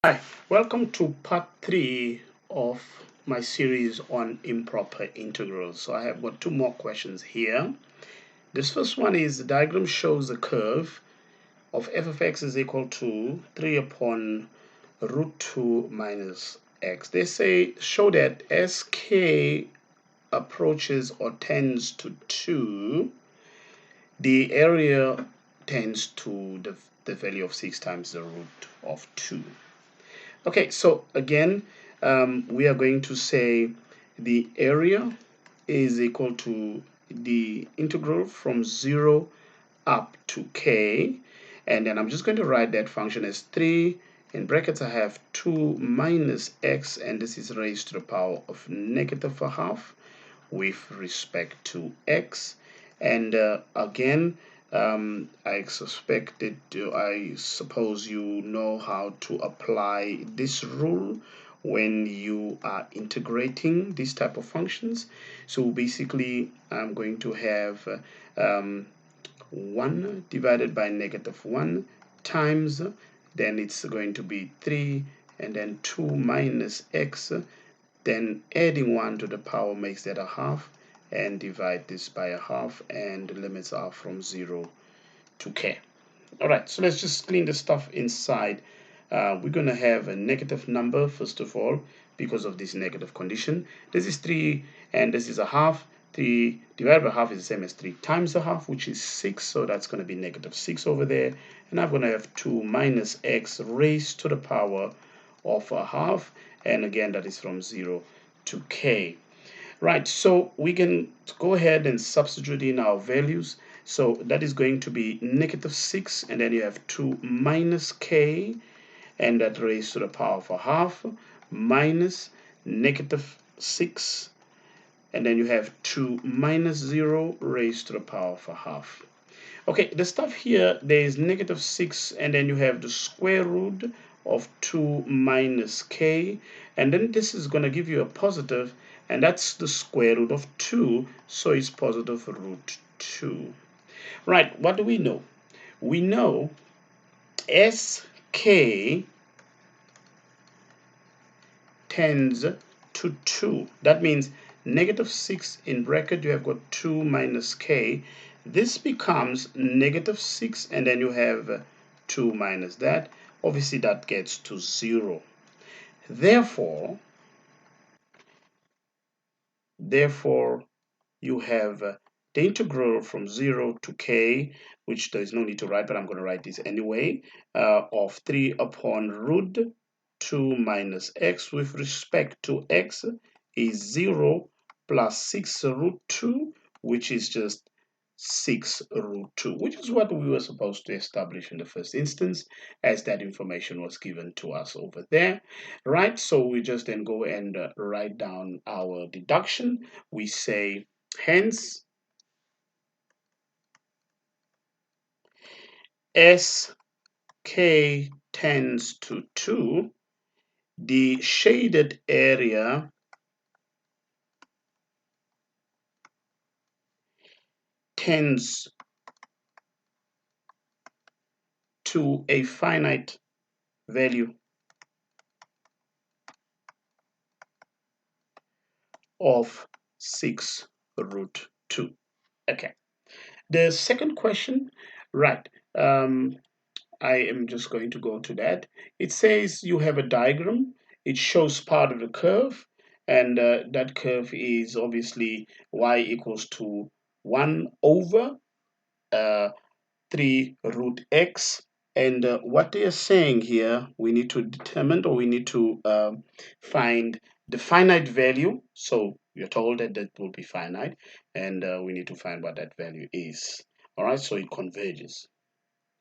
Hi, welcome to part 3 of my series on improper integrals. So I have got two more questions here. This first one is the diagram shows a curve of f of x is equal to 3 upon root 2 minus x. They say show that as k approaches or tends to 2, the area tends to the value of 6 times the root of 2. Okay, so again, we are going to say the area is equal to the integral from 0 up to k, and then I'm just going to write that function as 3. In brackets I have 2 minus x, and this is raised to the power of negative a half with respect to x. And again, I suppose you know how to apply this rule when you are integrating these type of functions. So basically, I'm going to have 1 divided by negative 1 times, then it's going to be 3, and then 2 minus x, then adding 1 to the power makes that a half, and divide this by a half, and the limits are from 0 to k. Alright, so let's just clean the stuff inside. We're going to have a negative number first of all because of this negative condition. This is 3 and this is a half. 3 divided by half is the same as 3 times a half, which is 6, so that's going to be negative 6 over there. And I'm going to have 2 minus x raised to the power of a half, and again that is from 0 to k. Right, so we can go ahead and substitute in our values. So that is going to be negative 6, and then you have 2 minus k, and that raised to the power of a half, minus negative 6, and then you have 2 minus 0 raised to the power of a half. Okay, the stuff here, there is negative 6, and then you have the square root of 2 minus k, and then this is going to give you a positive, and that's the square root of 2, so it's positive root 2. Right, what do we know? We know sk tends to 2. That means negative 6 in bracket, you have got 2 minus k. This becomes negative 6, and then you have 2 minus that. Obviously, that gets to 0. Therefore, therefore, you have the integral from 0 to k, which there is no need to write, but I'm going to write this anyway, of 3 upon root 2 minus x with respect to x is 0 plus 6 root 2, which is just 6 root 2, which is what we were supposed to establish in the first instance, as that information was given to us over there, right? So we just then go and write down our deduction. We say, hence, as k tends to 2, the shaded area tends to a finite value of 6 root 2. Okay. The second question, right, I am just going to go to that. It says you have a diagram. It shows part of the curve, and that curve is obviously y equals to 1 over uh, 3 root x. And what they are saying here, we need to determine, or we need to find the finite value. So you're told that that will be finite, and we need to find what that value is. All right, so it converges.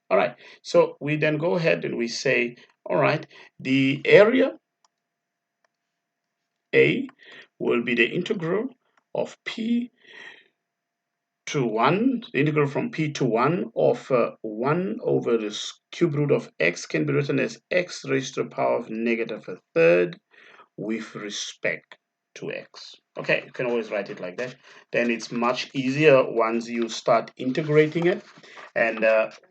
All right, so we then go ahead and we say, all right, the area A will be the integral of P to 1, the integral from P to 1 of 1 over the cube root of x can be written as x raised to the power of negative a third with respect 2x. Okay, you can always write it like that. Then it's much easier once you start integrating it, and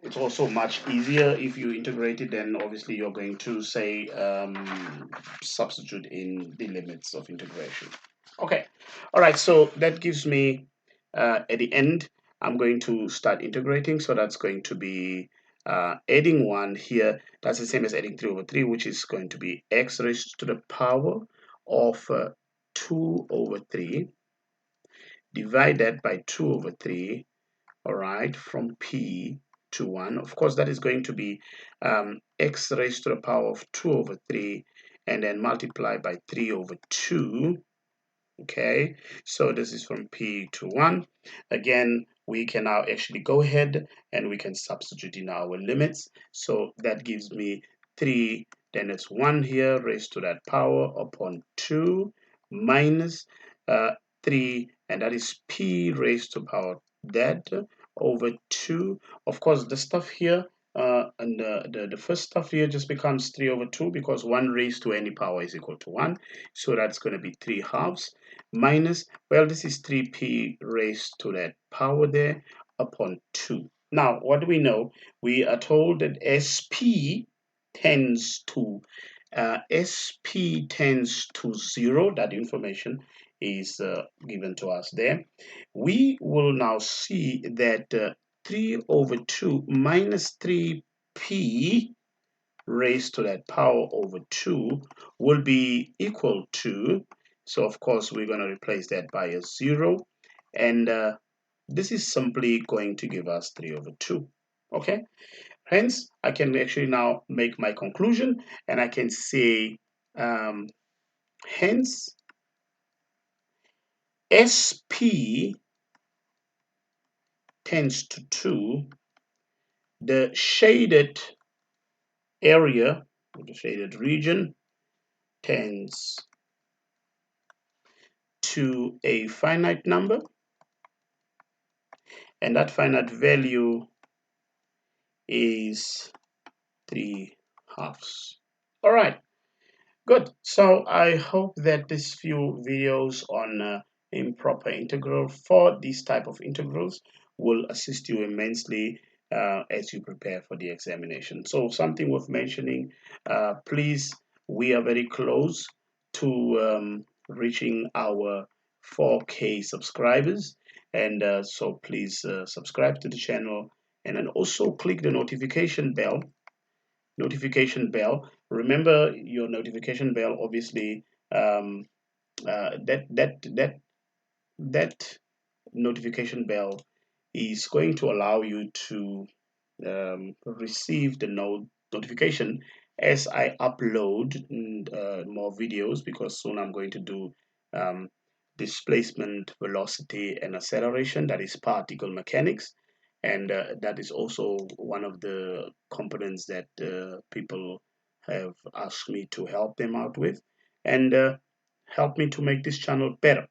it's also much easier if you integrate it. Then obviously you're going to say substitute in the limits of integration. Okay, all right, so that gives me at the end I'm going to start integrating, so that's going to be adding 1 here. That's the same as adding 3 over 3, which is going to be x raised to the power of 2 over 3 divided by 2 over 3, all right, from p to 1. Of course, that is going to be x raised to the power of 2 over 3 and then multiply by 3 over 2. Okay, so this is from p to 1. Again, we can now actually go ahead and we can substitute in our limits. So that gives me 3, then it's 1 here raised to that power upon 2 minus 3, and that is p raised to power that over 2. Of course, the stuff here and the first stuff here just becomes 3 over 2 because 1 raised to any power is equal to 1. So that's going to be 3 halves minus, well, this is 3p raised to that power there upon 2. Now, what do we know? We are told that tends to SP tends to 0. That information is given to us there. We will now see that 3 over 2 minus 3p raised to that power over 2 will be equal to, so of course we're going to replace that by a 0, and this is simply going to give us 3 over 2. Okay, hence I can actually now make my conclusion, and I can say hence SP tends to 2. The shaded area, the shaded region, tends to a finite number, and that finite value is 3 halves. All right, good. So I hope that these few videos on improper integral for these type of integrals will assist you immensely as you prepare for the examination. So something worth mentioning, please, we are very close to reaching our 4K subscribers, and so please subscribe to the channel, and then also click the Remember your notification bell, obviously. That notification bell is going to allow you to receive the notification as I upload more videos, because soon I'm going to do displacement, velocity, and acceleration, that is particle mechanics, and that is also one of the components that people have asked me to help them out with, and help me to make this channel better.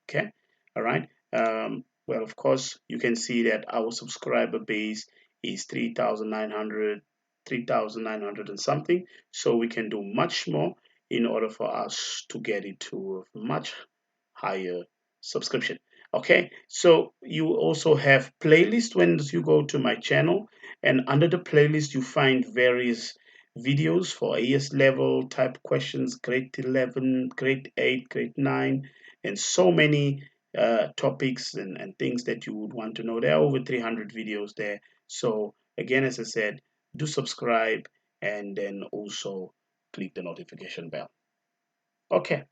Okay, all right. Well, of course, you can see that our subscriber base is 3,900, 3,900 and something, so we can do much more in order for us to get it to a much higher subscription. Okay, so you also have playlist when you go to my channel, and under the playlist you find various videos for AS level type questions, grade 11, grade 8, grade 9, and so many topics and things that you would want to know. There are over 300 videos there. So again, as I said, do subscribe and then also click the notification bell. Okay.